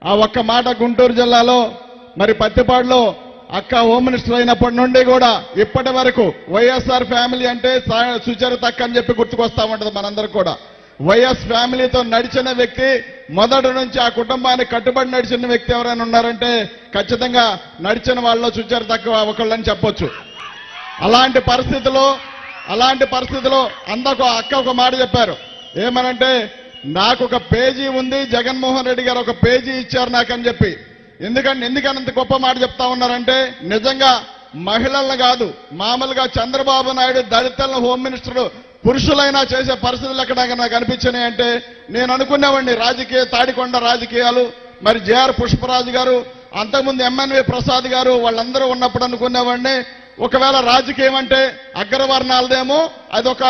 ఆ ఒక్క మాట గుంటూరు జిల్లాలో మరి పత్తిపాడులో అక్క హోమ్ మినిస్టర్ అయినప్పటి నుండి కూడా ఇప్పటి వరకు వైఎస్ఆర్ ఫ్యామిలీ అంటే సుచరిత అక్క అని చెప్పి గుర్తుకొస్తా ఉంటది మనందరికి కూడా. వైఎస్ ఫ్యామిలీతో నడిచిన వ్యక్తి, మొదటి నుంచి ఆ కుటుంబానికి కట్టుబడి నడిచిన వ్యక్తి ఎవరైనా ఉన్నారంటే ఖచ్చితంగా నడిచిన వాళ్ళలో సుచరిత అక్క ఒకళ్ళని చెప్పొచ్చు. అలాంటి పరిస్థితిలో అందకు అక్క ఒక మాట చెప్పారు. ఏమనంటే, నాకు ఒక పేజీ ఉంది, జగన్మోహన్ రెడ్డి గారు ఒక పేజీ ఇచ్చారు నాకని చెప్పి. ఎందుకనంత గొప్ప మాట చెప్తా ఉన్నారంటే, నిజంగా మహిళలను కాదు, మామూలుగా చంద్రబాబు నాయుడు దళితులను హోమ్ మినిస్టర్ పురుషులైనా చేసే పరిస్థితులు ఎక్కడ నాకు అనిపించినాయి అంటే, నేను అనుకునేవాడిని తాడికొండ రాజకీయాలు, మరి జేఆర్ పుష్పరాజు గారు, అంతకుముందు ఎంఎన్వి ప్రసాద్ గారు వాళ్ళందరూ ఉన్నప్పుడు అనుకునేవాడిని, ఒకవేళ రాజకీయం అంటే అగ్రవర్ణాలదేమో, అదొక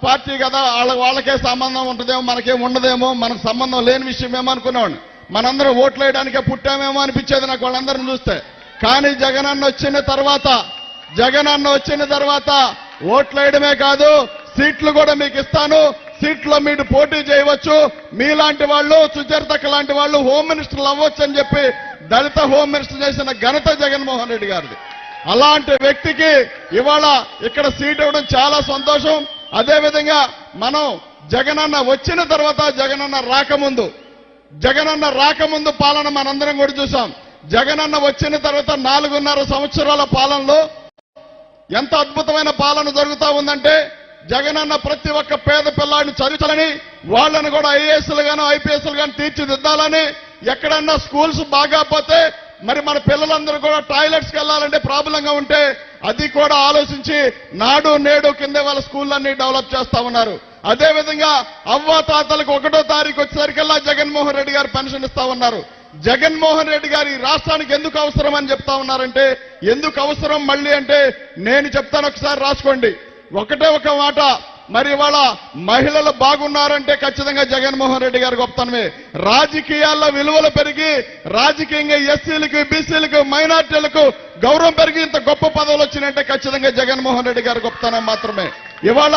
పార్టీ కదా, వాళ్ళకే సంబంధం ఉంటుందేమో, మనకేం ఉండదేమో, మనకు సంబంధం లేని విషయమేమో అనుకునేవాడిని. మనందరం ఓట్లు వేయడానికే పుట్టామేమో అనిపించేది నాకు వాళ్ళందరిని చూస్తే. కానీ జగనన్న వచ్చిన తర్వాత ఓట్లు వేయడమే కాదు, సీట్లు కూడా మీకు ఇస్తాను, సీట్లో మీరు పోటీ చేయవచ్చు, మీలాంటి వాళ్ళు సుచరితక్క లాంటి వాళ్ళు హోమ్ మినిస్టర్లు అవ్వచ్చు అని చెప్పి దళిత హోమ్ మినిస్టర్ చేసిన ఘనత జగన్మోహన్ రెడ్డి గారిది. అలాంటి వ్యక్తికి ఇవాళ ఇక్కడ సీట్ ఇవ్వడం చాలా సంతోషం. అదేవిధంగా మనం జగనన్న వచ్చిన తర్వాత, జగనన్న రాకముందు పాలన మనందరం కూడా చూసాం. జగనన్న వచ్చిన తర్వాత 4.5 సంవత్సరాల పాలనలో ఎంత అద్భుతమైన పాలన జరుగుతా ఉందంటే, జగనన్న ప్రతి ఒక్క పేద పిల్లాడిని చదివించాలని, వాళ్ళను కూడా ఐఏఎస్లు గాను ఐపీఎస్లు గాను తీర్చిదిద్దాలని, ఎక్కడన్నా స్కూల్స్ బాగాపోతే మరి మన పిల్లలందరూ కూడా టాయిలెట్స్కి వెళ్లాలంటే ప్రాబ్లంగా ఉంటే అది కూడా ఆలోచించి నాడు నేడు కింద వాళ్ళ స్కూళ్ళన్నీ డెవలప్ చేస్తా ఉన్నారు. అదేవిధంగా అవ్వాతాతలకు 1వ తారీఖు వచ్చేసరికల్లా జగన్మోహన్ రెడ్డి గారు పెన్షన్ ఇస్తా ఉన్నారు. జగన్మోహన్ రెడ్డి గారు ఈ రాష్ట్రానికి ఎందుకు అవసరం అని చెప్తా ఉన్నారంటే, ఎందుకు అవసరం మళ్ళీ అంటే నేను చెప్తాను, ఒకసారి రాసుకోండి. ఒకటే ఒక మాట, మరి ఇవాళ మహిళలు బాగున్నారంటే ఖచ్చితంగా జగన్మోహన్ రెడ్డి గారి గొప్పతనమే. రాజకీయాల్లో విలువలు పెరిగి, రాజకీయంగా ఎస్సీలకు, బీసీలకు, మైనార్టీలకు గౌరవం పెరిగి ఇంత గొప్ప పదవులు వచ్చినాయంటే ఖచ్చితంగా జగన్మోహన్ రెడ్డి గారి గొప్పతనం మాత్రమే. ఇవాళ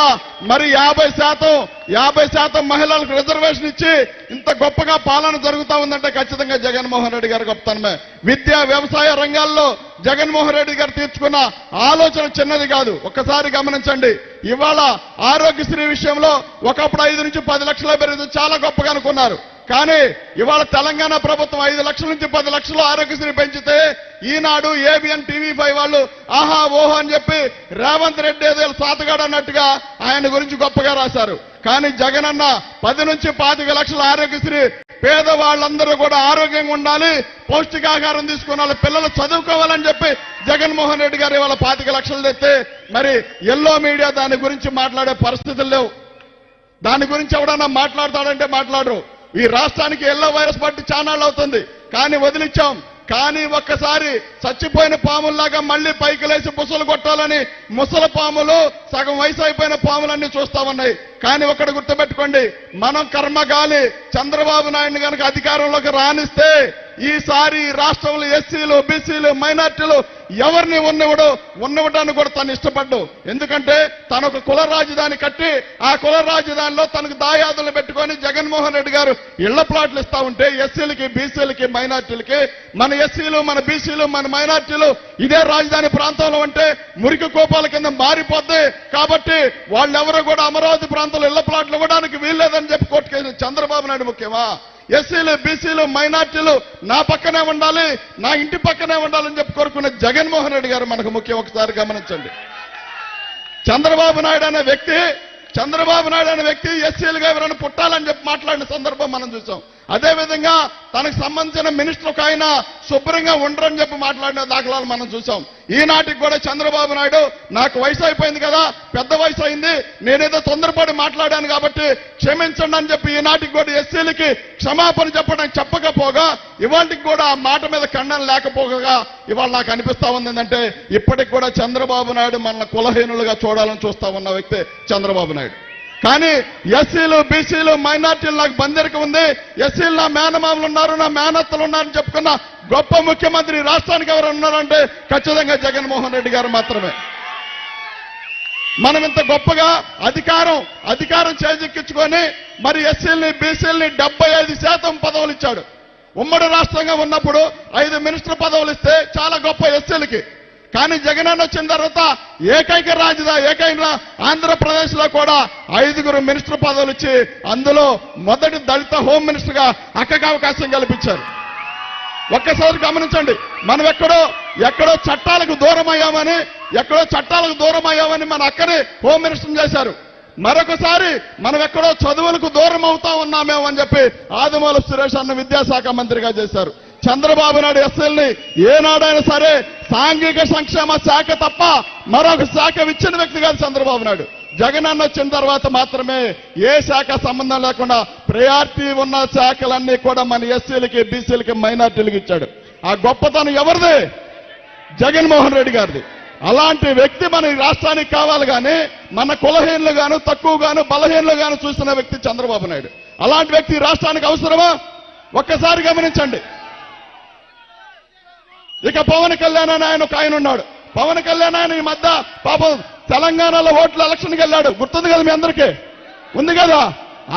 మరి 50% మహిళలకు రిజర్వేషన్ ఇచ్చి ఇంత గొప్పగా పాలన జరుగుతా ఉందంటే ఖచ్చితంగా జగన్మోహన్ రెడ్డి గారి గొప్పతనమే. విద్యా వ్యవసాయ రంగాల్లో జగన్మోహన్ రెడ్డి గారు తీర్చుకున్న ఆలోచన చిన్నది కాదు. ఒక్కసారి గమనించండి, ఇవాళ ఆరోగ్యశ్రీ విషయంలో ఒకప్పుడు 5 నుంచి 10 లక్షల పెరిగింది, చాలా గొప్పగా అనుకున్నారు. కానీ ఇవాళ తెలంగాణ ప్రభుత్వం 5 లక్షల నుంచి 10 లక్షలు ఆరోగ్యశ్రీ పెంచితే, ఈనాడు, ఏబిఎన్, టీవీ5 వాళ్ళు ఆహా ఓహో అని చెప్పి రేవంత్ రెడ్డి ఏదో సాతగాడు అన్నట్టుగా ఆయన గురించి గొప్పగా రాశారు. కానీ జగనన్న 10 నుంచి 25 లక్షల ఆరోగ్యశ్రీ, పేదవాళ్ళందరూ కూడా ఆరోగ్యంగా ఉండాలి, పౌష్టికాహారం తీసుకోవాలి, పిల్లలు చదువుకోవాలని చెప్పి జగన్మోహన్ రెడ్డి గారు ఇవాళ 25 లక్షలు తెస్తే, మరి ఎల్లో మీడియా దాని గురించి మాట్లాడే పరిస్థితులు లేవు. దాని గురించి ఎవడన్నా మాట్లాడతాడంటే మాట్లాడరు. ఈ రాష్ట్రానికి ఎల్లో వైరస్ పట్టి చానాళ్ళు అవుతుంది, కానీ వదిలిచ్చాం. కానీ ఒక్కసారి చచ్చిపోయిన పాముల్లాగా మళ్లీ పైకి లేచి బుసలు కొట్టాలని ముసల పాములు, సగం వయసు అయిపోయిన పాములన్నీ చూస్తా ఉన్నాయి. కానీ ఒక్కటి గుర్తుపెట్టుకోండి, మనం కర్మగాలి చంద్రబాబు నాయుడు కనుక అధికారంలోకి రానిస్తే ఈసారి రాష్ట్రంలో ఎస్సీలు, బీసీలు, మైనార్టీలు ఎవరిని ఉన్నవటాన్ని కూడా తను ఇష్టపడ్డు. ఎందుకంటే తను ఒక కుల రాజధాని కట్టి, ఆ కుల రాజధానిలో తనకు దాయాదులు పెట్టుకొని జగన్మోహన్ రెడ్డి గారు ఇళ్ల ప్లాట్లు ఇస్తా ఉంటే ఎస్సీలకి, బీసీలకి, మైనార్టీలకి, మన ఎస్సీలు, మన బీసీలు, మన మైనార్టీలు ఇదే రాజధాని ప్రాంతంలో ఉంటే మురికి కోపాల కింద మారిపోద్ది. కాబట్టి వాళ్ళెవరూ కూడా అమరావతి ప్రాంతంలో ఇళ్ల ప్లాట్లు ఇవ్వడానికి వీల్లేదని చెప్పి కోర్టుకేసిన చంద్రబాబు నాయుడు ముఖ్యమా? ఎస్సీలు, బీసీలు, మైనార్టీలు నా పక్కనే ఉండాలి, నా ఇంటి పక్కనే ఉండాలని చెప్పి కోరుకున్న జగన్మోహన్ రెడ్డి గారు మనకు ముఖ్యం. ఒకసారి గమనించండి, చంద్రబాబు నాయుడు అనే వ్యక్తి ఎస్సీలుగా ఎవరైనా పుట్టాలని చెప్పి మాట్లాడిన సందర్భం మనం చూసాం. అదేవిధంగా తనకు సంబంధించిన మినిస్టర్ ఒక ఆయన శుభ్రంగా ఉండరని చెప్పి మాట్లాడిన దాఖలాలు మనం చూసాం. ఈనాటికి కూడా చంద్రబాబు నాయుడు నాకు వయసు అయిపోయింది కదా, పెద్ద వయసు అయింది, నేనేదో తొందరపడి మాట్లాడాను కాబట్టి క్షమించండి అని చెప్పి ఈనాటికి కూడా ఎస్సీలకి క్షమాపణ చెప్పకపోగా, ఇవాళకి కూడా ఆ మాట మీద ఖండన లేకపోగా ఇవాళ నాకు అనిపిస్తా ఉంది ఏంటంటే, ఇప్పటికి కూడా చంద్రబాబు నాయుడు మన కులహీనులుగా చూడాలని చూస్తా ఉన్న వ్యక్తి చంద్రబాబు నాయుడు. కానీ ఎస్సీలు, బీసీలు, మైనార్టీలు నాకు బందెరక ఉంది, ఎస్సీలు నా మేనమామలు ఉన్నారు, నా మేనత్తలు ఉన్నారని చెప్పుకున్న గొప్ప ముఖ్యమంత్రి రాష్ట్రానికి ఎవరు ఉన్నారంటే ఖచ్చితంగా జగన్మోహన్ రెడ్డి గారు మాత్రమే. మనం ఇంత గొప్పగా అధికారం చేజిక్కించుకొని మరి ఎస్సీలని, బీసీలని 75% పదవులు ఇచ్చాడు. ఉమ్మడి రాష్ట్రంగా ఉన్నప్పుడు 5 మినిస్టర్ పదవులు ఇస్తే చాలా గొప్ప ఎస్సీలకి. కానీ జగనన్న వచ్చిన తర్వాత ఏకైక ఆంధ్రప్రదేశ్ లో కూడా 5 మినిస్టర్ పదవులు ఇచ్చి అందులో మొదటి దళిత హోమ్ మినిస్టర్ గా అక్కకి అవకాశం కల్పించారు. ఒక్కసారి గమనించండి, మనం ఎక్కడో చట్టాలకు దూరం అయ్యామని మన అక్కని హోమ్ మినిస్టర్ చేశారు. మరొకసారి మనం ఎక్కడో చదువులకు దూరం అవుతా ఉన్నామేమో అని చెప్పి ఆదిమూలపు సురేష్ అన్న విద్యాశాఖ మంత్రిగా చేశారు. చంద్రబాబు నాయుడు ఎస్ఎల్ని ఏనాడైనా సరే సాంఘిక సంక్షేమ శాఖ తప్ప మరొక శాఖ ఇచ్చిన వ్యక్తి కాదు చంద్రబాబు నాయుడు. జగనన్న వచ్చిన తర్వాత మాత్రమే ఏ శాఖ సంబంధం లేకుండా ప్రయారిటీ ఉన్న శాఖలన్నీ కూడా మన ఎస్సీలకి, బీసీలకి, మైనార్టీలకు ఇచ్చాడు. ఆ గొప్పతనం ఎవరిది? జగన్మోహన్ రెడ్డి గారిది. అలాంటి వ్యక్తి మన రాష్ట్రానికి కావాలి కానీ మన కులహీనులు గాను, తక్కువ గాను, బలహీనులు గాను చూసిన వ్యక్తి చంద్రబాబు నాయుడు. అలాంటి వ్యక్తి రాష్ట్రానికి అవసరమా? ఒక్కసారి గమనించండి. ఇక పవన్ కళ్యాణ్ అని ఆయన ఉన్నాడు. పవన్ కళ్యాణ్ ఆయన ఈ మధ్య పాపం తెలంగాణలో ఓట్ల ఎలక్షన్కి వెళ్ళాడు. గుర్తుంది కదా మీ అందరికీ? ఉంది కదా.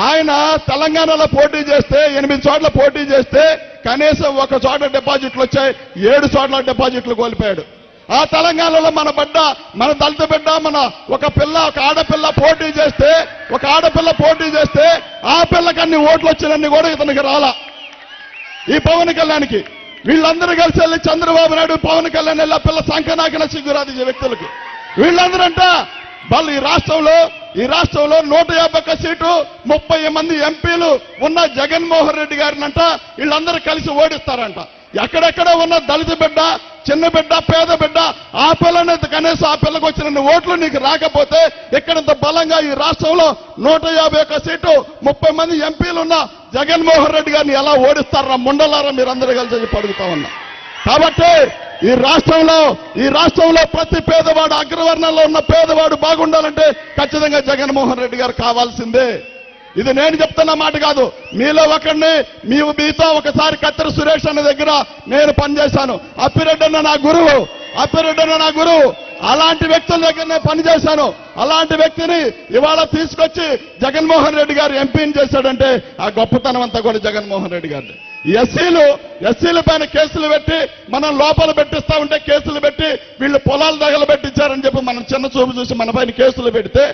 ఆయన తెలంగాణలో పోటీ చేస్తే 8 చోట్ల పోటీ చేస్తే కనీసం 1 చోట డిపాజిట్లు వచ్చాయి, 7 చోట్ల డిపాజిట్లు కోల్పోయాడు. ఆ తెలంగాణలో మన దళిత బిడ్డ ఒక ఆడపిల్ల పోటీ చేస్తే ఆ పిల్లకి అన్ని ఓట్లు వచ్చినన్ని కూడా ఇతనికి రాలా. ఈ పవన్ కళ్యాణ్కి వీళ్ళందరూ కలిసి వెళ్ళి చంద్రబాబు నాయుడు, పవన్ కళ్యాణ్ వెళ్ళి ఆ పిల్ల సంకనాకిన సిగ్గురాది వ్యక్తులకి వీళ్ళందరంట వాళ్ళు ఈ రాష్ట్రంలో 151 సీటు 30 మంది ఎంపీలు ఉన్న జగన్మోహన్ రెడ్డి గారినంట వీళ్ళందరూ కలిసి ఓడిస్తారంట. ఎక్కడెక్కడ ఉన్న దళిత బిడ్డ, చిన్న బిడ్డ, పేద బిడ్డ ఆ పిల్లని కనీసం ఆ పిల్లకు వచ్చిన ఓట్లు నీకు రాకపోతే ఇక్కడంత బలంగా ఈ రాష్ట్రంలో 151 సీటు 30 మంది ఎంపీలు ఉన్న జగన్మోహన్ రెడ్డి గారిని ఎలా ఓడిస్తారా ముండలారా మీరందరూ కలిసి అడుగుతా ఉన్నా. కాబట్టి ఈ రాష్ట్రంలో ప్రతి పేదవాడు, అగ్రవర్ణంలో ఉన్న పేదవాడు బాగుండాలంటే ఖచ్చితంగా జగన్మోహన్ రెడ్డి గారు కావాల్సిందే. ఇది నేను చెప్తున్న మాట కాదు. మీలో ఒకరిని మీతో ఒకసారి కత్తెర సురేష్ అన్న దగ్గర నేను పనిచేశాను. అప్పిరెడ్డి అన్న నా గురువు. అలాంటి వ్యక్తుల దగ్గర నేను పనిచేశాను. అలాంటి వ్యక్తిని ఇవాళ తీసుకొచ్చి జగన్మోహన్ రెడ్డి గారు ఎంపీని చేశాడంటే ఆ గొప్పతనం అంతా కూడా జగన్మోహన్ రెడ్డి గారు. ఎస్సీల పైన కేసులు పెట్టి మనం లోపల పెట్టిస్తా ఉంటే కేసులు పెట్టి వీళ్ళు పొలాలు తగలబెట్టించారని చెప్పి మనం చిన్న చూపు చూసి మన పైన కేసులు పెడితే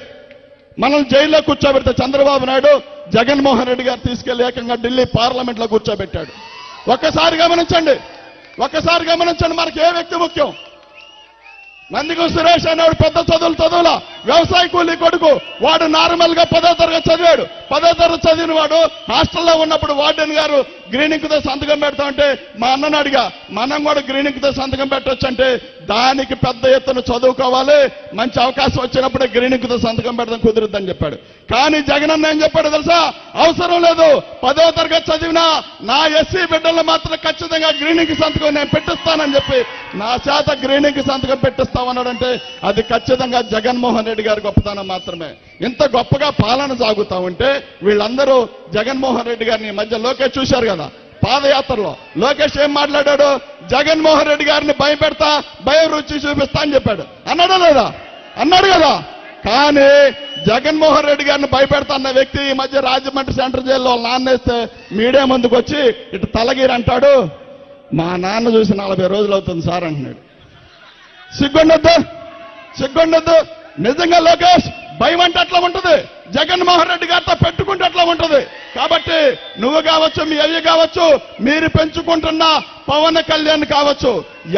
మనం జైల్లో కూర్చోబెడితే చంద్రబాబు నాయుడు జగన్మోహన్ రెడ్డి గారు తీసుకెళ్లి ఏకంగా ఢిల్లీ పార్లమెంట్ లో కూర్చోబెట్టాడు. ఒక్కసారి గమనించండి మనకి ఏ వ్యక్తి ముఖ్యం? నందిగం సురేష్ అనేవాడు పెద్ద చదువులా వ్యవసాయ కూలీ కొడుకు. వాడు నార్మల్ గా 10వ తరగతి చదివాడు. 10వ తరగతి చదివిన వాడు హాస్టల్లో ఉన్నప్పుడు వార్డెన్ గారు గ్రీనింగ్ తో సంతకం పెడతా ఉంటే మా అన్నని అడిగా, మనం కూడా గ్రీనింగ్ తో సంతకం పెట్టొచ్చు అంటే దానికి పెద్ద ఎత్తున చదువుకోవాలి, మంచి అవకాశం వచ్చినప్పుడే గ్రీనింగ్ తో సంతకం పెడతాం కుదురుద్దని చెప్పాడు. కానీ జగనన్న ఏం చెప్పాడు తెలుసా? అవసరం లేదు, 10వ తరగతి చదివినా నా ఎస్సీ బిడ్డలు మాత్రం ఖచ్చితంగా గ్రీనింగ్ సంతకం నేను పెట్టిస్తానని చెప్పి నా చేత గ్రీనింగ్ సంతకం పెట్టిస్తామన్నాడంటే అది ఖచ్చితంగా జగన్మోహన్ రెడ్డి గారి గొప్పతనం మాత్రమే. ఇంత గొప్పగా పాలన సాగుతా ఉంటే వీళ్ళందరూ జగన్మోహన్ రెడ్డి గారిని ఈ మధ్య లోకేష్ చూశారు కదా పాదయాత్రలో. లోకేష్ ఏం మాట్లాడాడు? జగన్మోహన్ రెడ్డి గారిని భయం రుచి చూపిస్తా అని చెప్పాడు. అన్నాడు కదా. కానీ జగన్మోహన్ రెడ్డి గారిని భయపెడతా అన్న వ్యక్తి ఈ మధ్య రాజమండ్రి సెంట్రల్ జైల్లో నాన్నేస్తే మీడియా ముందుకు వచ్చి ఇటు తలగీరు అంటాడు, మా నాన్న చూసి 40 రోజులు అవుతుంది సార్ అంటున్నాడు. సిగ్గుండొద్దు. నిజంగా లోకేష్ భయం అంటే అట్లా ఉంటుంది, జగన్మోహన్ రెడ్డి గారితో పెట్టుకుంటే అట్లా ఉంటుంది. కాబట్టి నువ్వు కావచ్చు, మీ అయ్య కావచ్చు, మీరు పెంచుకుంటున్న పవన్ కళ్యాణ్ కావచ్చు,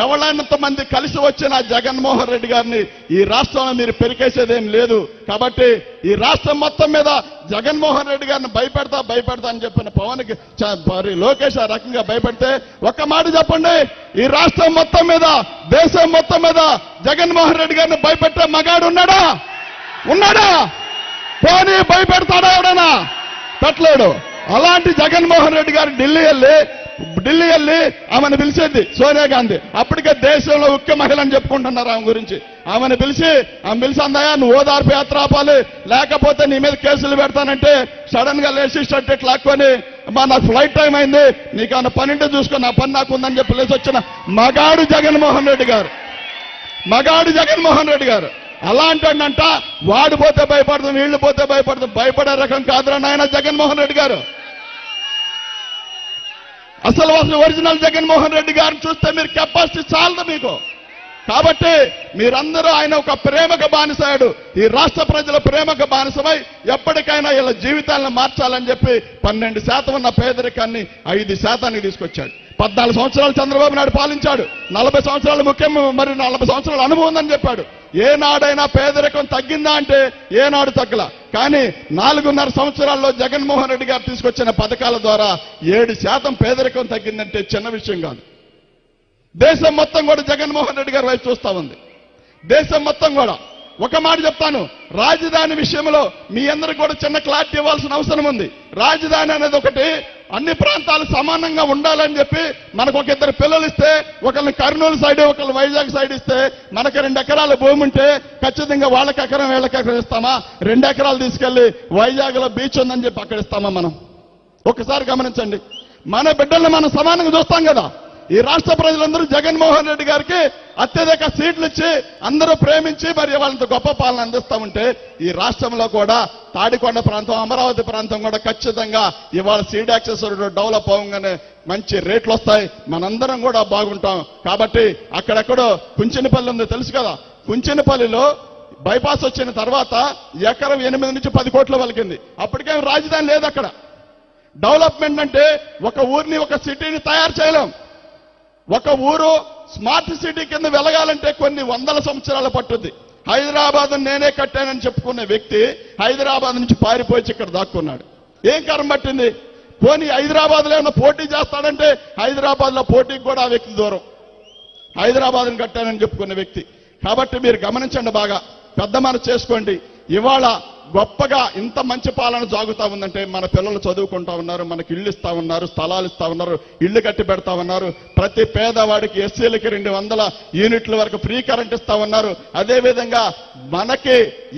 ఎవరైనంత మంది కలిసి వచ్చిన జగన్మోహన్ రెడ్డి గారిని ఈ రాష్ట్రంలో మీరు పెరికేసేదేం లేదు. కాబట్టి ఈ రాష్ట్రం మొత్తం మీద జగన్మోహన్ రెడ్డి గారిని భయపెడతా అని చెప్పిన లోకేష్ ఆ రకంగా భయపెడితే ఒక్క మాట చెప్పండి, ఈ రాష్ట్రం మొత్తం మీద, దేశం మొత్తం మీద జగన్మోహన్ రెడ్డి గారిని భయపెట్టే మగాడు ఉన్నాడా? పోనీ భయపెడతాడా ఎవడైనా? పెట్టలేడు. అలాంటి జగన్మోహన్ రెడ్డి గారు ఢిల్లీ వెళ్ళి ఆమెను పిలిచేది సోనియా గాంధీ. అప్పటికే దేశంలో ముఖ్య మహిళ అని చెప్పుకుంటున్నారు ఆమె గురించి. ఆమెను పిలిచి అందయా నువ్వు ఓదార్పు యాత్ర ఆపాలి, లేకపోతే నీ మీద కేసులు పెడతానంటే సడన్ గా లేచి షర్ట్ ఇట్లా లాక్కొని నాకు ఫ్లైట్ టైం అయింది, నీకు అన్న పనింటే చూసుకో, నా పని నాకు ఉందని చెప్పి లేచి వచ్చిన మగాడు జగన్మోహన్ రెడ్డి గారు. అలాంటి వాడు పోతే భయపడదు, వీళ్ళు పోతే భయపడదు. భయపడే రకం కాదురా నాయన జగన్మోహన్ రెడ్డి గారు. అసలు ఒరిజినల్ జగన్మోహన్ రెడ్డి గారిని చూస్తే మీరు కెపాసిటీ చాలదు మీకు. కాబట్టి మీరందరూ ఆయన ఒక ప్రేమకు బానిసాడు, ఈ రాష్ట్ర ప్రజల ప్రేమకు బానిసమై ఎప్పటికైనా ఇలా జీవితాలను మార్చాలని చెప్పి 12% ఉన్న పేదరికాన్ని 5% తీసుకొచ్చాడు. 14 సంవత్సరాలు చంద్రబాబు నాయుడు పాలించాడు, 40 సంవత్సరాలు మరి 40 సంవత్సరాల అనుభవం ఉందని చెప్పాడు. ఏనాడైనా పేదరికం తగ్గిందా అంటే ఏనాడు తగ్గల. కానీ 4.5 సంవత్సరాల్లో జగన్మోహన్ రెడ్డి గారు తీసుకొచ్చిన పథకాల ద్వారా 7% పేదరికం తగ్గిందంటే చిన్న విషయం కాదు. దేశం మొత్తం కూడా జగన్మోహన్ రెడ్డి గారి వైపు చూస్తా ఉంది. దేశం మొత్తం కూడా. ఒక మాట చెప్తాను, రాజధాని విషయంలో మీ అందరికి కూడా చిన్న క్లారిటీ ఇవ్వాల్సిన అవసరం ఉంది. రాజధాని అనేది ఒకటి అన్ని ప్రాంతాలు సమానంగా ఉండాలని చెప్పి మనకు ఒక 2 పిల్లలు ఇస్తే, ఒకరిని కర్నూలు సైడ్ ఒకరిని వైజాగ్ సైడ్ ఇస్తే, మనకి 2 ఎకరాల భూమి ఉంటే ఖచ్చితంగా వాళ్ళకి ఎకరం వీళ్ళకి ఎకరం ఇస్తామా? 2 ఎకరాలు తీసుకెళ్లి వైజాగ్ లో బీచ్ ఉందని చెప్పి అక్కడ ఇస్తామా? మనం ఒకసారి గమనించండి. మన బిడ్డల్ని మనం సమానంగా చూస్తాం కదా. ఈ రాష్ట్ర ప్రజలందరూ జగన్మోహన్ రెడ్డి గారికి అత్యధిక సీట్లు ఇచ్చి అందరూ ప్రేమించి మరి వాళ్ళంత గొప్ప పాలన అందిస్తా ఉంటే, ఈ రాష్ట్రంలో కూడా తాడికొండ ప్రాంతం, అమరావతి ప్రాంతం కూడా ఖచ్చితంగా ఇవాళ సీడ్ యాక్సెస్ డెవలప్ అవ్వగానే మంచి రేట్లు వస్తాయి, మనందరం కూడా బాగుంటాం. కాబట్టి అక్కడెక్కడో కుంచెనపల్లి ఉంది తెలుసు కదా. కుంచెనపల్లిలో బైపాస్ వచ్చిన తర్వాత ఎకరం 8 నుంచి 10 కోట్లు పలికింది. అప్పటికేం రాజధాని లేదు అక్కడ. డెవలప్మెంట్ అంటే ఒక ఊరిని ఒక సిటీని తయారు చేయలేం. ఒక ఊరు స్మార్ట్ సిటీ కింద వెలగాలంటే కొన్ని 100 సంవత్సరాలు పట్టుద్ది. హైదరాబాద్ నేనే కట్టానని చెప్పుకునే వ్యక్తి హైదరాబాద్ నుంచి పారిపోయి ఇక్కడ దాక్కున్నాడు. ఏం కారణం పట్టింది? పోనీ హైదరాబాద్ లో ఏమైనా పోటీ చేస్తాడంటే హైదరాబాద్ లో పోటీకి కూడా ఆ వ్యక్తి దూరం. హైదరాబాద్ని కట్టానని చెప్పుకునే వ్యక్తి. కాబట్టి మీరు గమనించండి, బాగా పెద్ద మనసు చేసుకోండి. ఇవాళ గొప్పగా ఇంత మంచి పాలన సాగుతా ఉందంటే మన పిల్లలు చదువుకుంటా ఉన్నారు, మనకి ఇళ్ళు ఇస్తా ఉన్నారు, స్థలాలు ఇస్తా ఉన్నారు, ఇళ్లు కట్టి పెడతా ఉన్నారు. ప్రతి పేదవాడికి ఎస్సీలకి 200 యూనిట్ల వరకు ఫ్రీ కరెంట్ ఇస్తా ఉన్నారు. అదేవిధంగా మనకి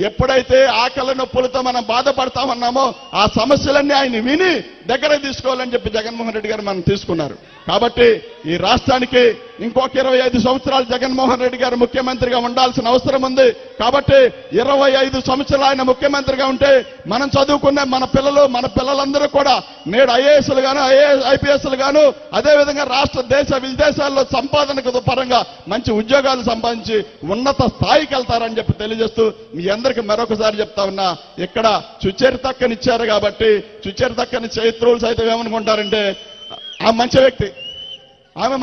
ఎప్పుడైతే ఆకలి నొప్పులతో మనం బాధపడతా ఉన్నామో ఆ సమస్యలన్నీ ఆయన విని దగ్గర తీసుకోవాలని చెప్పి జగన్మోహన్ రెడ్డి గారు మనం తీసుకున్నారు. కాబట్టి ఈ రాష్ట్రానికి ఇంకొక 25 సంవత్సరాలు జగన్మోహన్ రెడ్డి గారు ముఖ్యమంత్రిగా ఉండాల్సిన అవసరం ఉంది. కాబట్టి 25 సంవత్సరాలు ఆయన ముఖ్యమంత్రిగా ఉంటే మనం చదువుకునే మన పిల్లలందరూ కూడా నేడు ఐఏఎస్లు గాను ఐపీఎస్లు గాను అదేవిధంగా రాష్ట్ర దేశ విదేశాల్లో సంపాదనకు పరంగా మంచి ఉద్యోగాలు సంపాదించి ఉన్నత స్థాయికి వెళ్తారని చెప్పి తెలియజేస్తూ మీ అందరికీ మరొకసారి చెప్తా ఉన్నా, ఇక్కడ సుచరితక్కనిచ్చారు కాబట్టి సుచరితక్కని చైత్రులు సైతం ఏమనుకుంటారంటే ఆ మంచి వ్యక్తి, ఆమె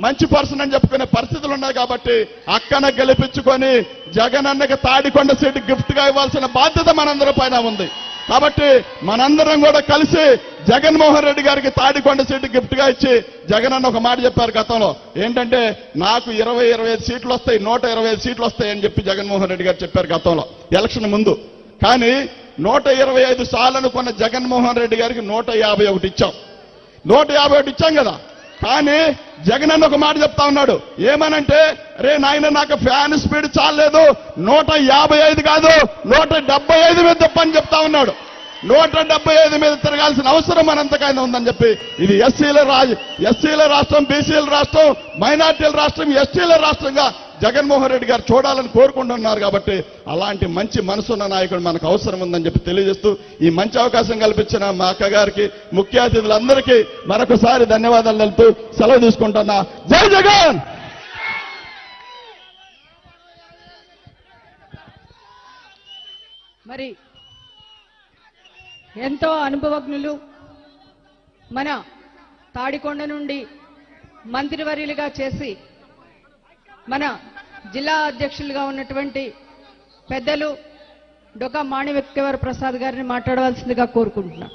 మంచి పర్సన్ అని చెప్పుకునే పరిస్థితులు ఉన్నాయి. కాబట్టి అక్కన గెలిపించుకొని జగనన్నకి తాడికొండ సీటు గిఫ్ట్ గా ఇవ్వాల్సిన బాధ్యత మనందరి పైన ఉంది. కాబట్టి మనందరం కూడా కలిసి జగన్మోహన్ రెడ్డి గారికి తాడికొండ సీటు గిఫ్ట్ గా ఇచ్చి, జగనన్న ఒక మాట చెప్పారు గతంలో, ఏంటంటే నాకు 20-25 సీట్లు వస్తాయి, 125 సీట్లు వస్తాయి అని చెప్పి జగన్మోహన్ రెడ్డి గారు చెప్పారు గతంలో ఎలక్షన్ ముందు. కానీ 125 సార్లు అనుకున్న జగన్మోహన్ రెడ్డి గారికి 151 ఇచ్చాం. 151 ఇచ్చాం కదా. కానీ జగనన్న ఒక మాట చెప్తా ఉన్నాడు, ఏమనంటే రే నాయన నాకు ఫ్యాన్ స్పీడ్ చాలేదు, 155 కాదు 175 మీద తప్పని చెప్తా ఉన్నాడు. 175 మీద తిరగాల్సిన అవసరం మనంతకైనా ఉందని చెప్పి, ఇది ఎస్సీల రాష్ట్రం, బీసీల రాష్ట్రం, మైనార్టీల రాష్ట్రం, ఎస్టీల రాష్ట్రంగా జగన్మోహన్ రెడ్డి గారు చూడాలని కోరుకుంటున్నారు. కాబట్టి అలాంటి మంచి మనసున్న నాయకుడు మనకు అవసరం ఉందని చెప్పి తెలియజేస్తూ ఈ మంచి అవకాశం కల్పించిన మా అక్క గారికి, ముఖ్య అతిథులందరికీ మరొకసారి ధన్యవాదాలు తెలుపుతూ సెలవు తీసుకుంటున్నా. జై జగన్. మరి ఎంతో అనుభవజ్ఞులు మన తాడికొండ నుండి మంత్రివర్యులుగా చేసి మన జిల్లా అధ్యక్షులుగా ఉన్నటువంటి పెద్దలు డొకా మాణిక్యవర ప్రసాద్ గారిని మాట్లాడవలసిందిగా కోరుకుంటున్నాం.